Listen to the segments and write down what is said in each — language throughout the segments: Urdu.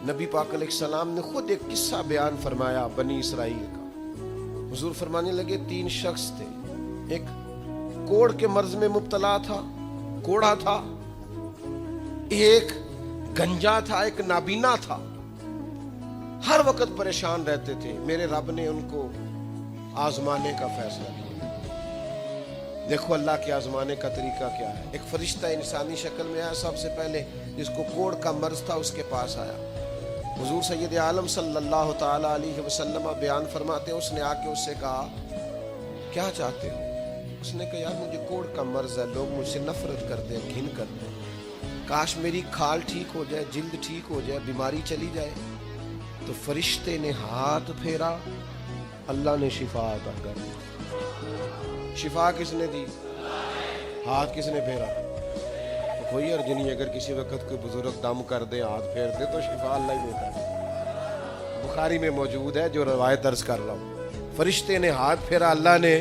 نبی پاک علیہ السلام نے خود ایک قصہ بیان فرمایا بنی اسرائیل کا. حضور فرمانے لگے 3 شخص تھے. ایک کوڑ کے مرض میں مبتلا تھا, کوڑا تھا. ایک گنجا تھا, ایک نابینا تھا. ہر وقت پریشان رہتے تھے. میرے رب نے ان کو آزمانے کا فیصلہ کیا. دیکھو اللہ کے آزمانے کا طریقہ کیا ہے. ایک فرشتہ انسانی شکل میں آیا سب سے پہلے, جس کو کوڑ کا مرض تھا اس کے پاس آیا. حضور سید عالم صلی اللہ تعالی علیہ وسلم بیان فرماتے ہیں, اس نے آ کے اس سے کہا کیا چاہتے ہو؟ اس نے کہا یار مجھے کوڑ کا مرض ہے, لوگ مجھ سے نفرت کرتے ہیں, گھن کرتے ہیں, کاش میری کھال ٹھیک ہو جائے, جلد ٹھیک ہو جائے, بیماری چلی جائے. تو فرشتے نے ہاتھ پھیرا, اللہ نے شفا عطا کر دی. شفا کس نے دی؟ ہاتھ کس نے پھیرا؟ کوئی عرض نہیں, اگر کسی وقت کوئی بزرگ دم کر دے, ہاتھ پھیر دے تو شفا اللہ ہی دیتا ہے. بخاری میں موجود ہے جو روایت درج کر رہا ہوں. فرشتے نے ہاتھ پھیرا, اللہ نے.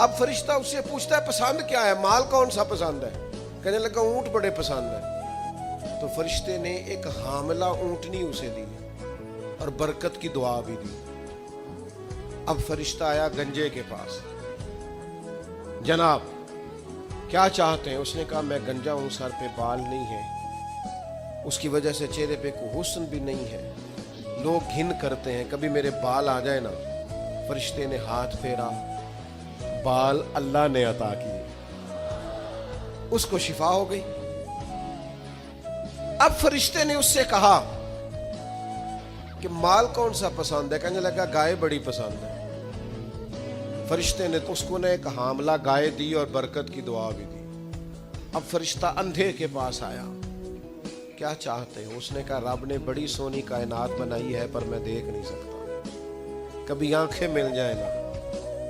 اب فرشتہ اس سے پوچھتا ہے پسند کیا ہے, مال کون سا پسند ہے؟ کہنے لگا اونٹ بڑے پسند ہے. تو فرشتے نے ایک حاملہ اونٹنی اسے دی اور برکت کی دعا بھی دی. اب فرشتہ آیا گنجے کے پاس, جناب کیا چاہتے ہیں؟ اس نے کہا میں گنجا ہوں, سر پہ بال نہیں ہے, اس کی وجہ سے چہرے پہ کوئی حسن بھی نہیں ہے, لوگ گھن کرتے ہیں, کبھی میرے بال آ جائے نا. فرشتے نے ہاتھ پھیرا, بال اللہ نے عطا کیے, اس کو شفا ہو گئی. اب فرشتے نے اس سے کہا کہ مال کون سا پسند ہے؟ کہنے لگا گائے بڑی پسند ہے. فرشتے نے اس کو ایک حاملہ گائے دی اور برکت کی دعا بھی دی. اب فرشتہ اندھے کے پاس آیا, کیا چاہتے ہو؟ اس نے کہا رب نے بڑی سونی کائنات بنائی ہے پر میں دیکھ نہیں سکتا, کبھی آنکھیں مل جائے نا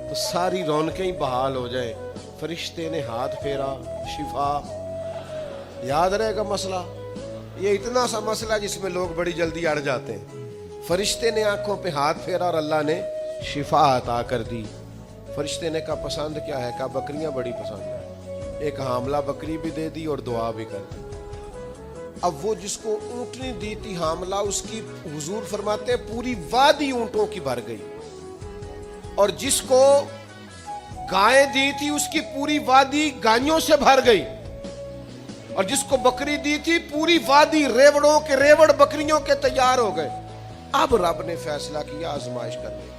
تو ساری رونقیں ہی بحال ہو جائیں. فرشتے نے ہاتھ پھیرا, شفا. یاد رہے گا مسئلہ, یہ اتنا سا مسئلہ جس میں لوگ بڑی جلدی اڑ جاتے ہیں. فرشتے نے آنکھوں پہ ہاتھ پھیرا اور اللہ نے شفا عطا کر دی. فرشتے نے کہا پسند کیا ہے؟ کہا بکریاں بڑی پسند ہے. ایک حاملہ بکری بھی دے دی اور دعا بھی کر دی. اب وہ جس کو اونٹنی دی تھی حاملہ, اس کی حضور فرماتے ہیں پوری وادی اونٹوں کی بھر گئی, اور جس کو گائے دی تھی اس کی پوری وادی گائیوں سے بھر گئی, اور جس کو بکری دی تھی پوری وادی ریوڑوں کے ریوڑ بکریوں کے تیار ہو گئے. اب رب نے فیصلہ کیا آزمائش کرنے کا.